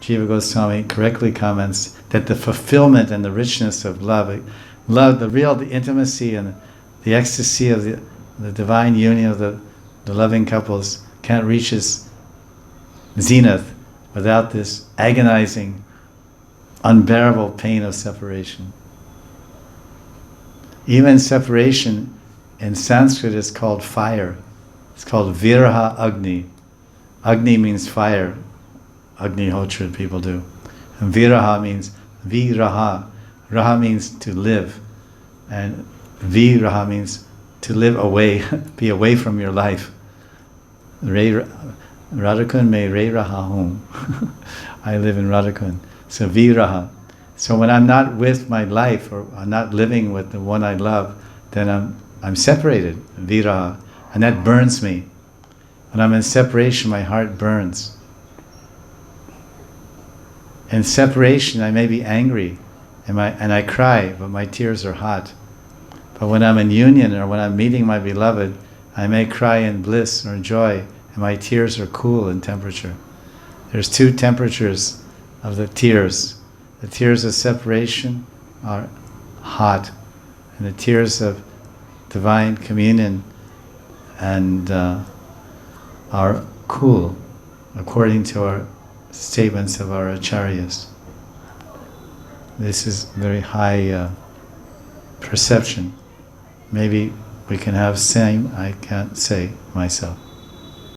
Jiva Goswami correctly comments that the fulfillment and the richness of love, the intimacy and the ecstasy of the divine union of the loving couples can't reach its zenith without this agonizing, unbearable pain of separation. Even separation in Sanskrit is called fire. It's called Viraha Agni. Agni means fire. Agnihotra people do. And Viraha means Viraha. Raha means to live. And Viraha means to live away, be away from your life. Radhakund me re raha hum. I live in Radhakund. So Viraha. So when I'm not with my life, or I'm not living with the one I love, then I'm separated, Viraha. And that burns me. When I'm in separation, my heart burns. In separation, I may be angry, and I cry, but my tears are hot. But when I'm in union, or when I'm meeting my beloved, I may cry in bliss or joy, and my tears are cool in temperature. There's two temperatures of the tears. The tears of separation are hot, and the tears of divine communion and are cool, according to our statements of our acharyas. This is very high perception. Maybe we can have same, I can't say myself.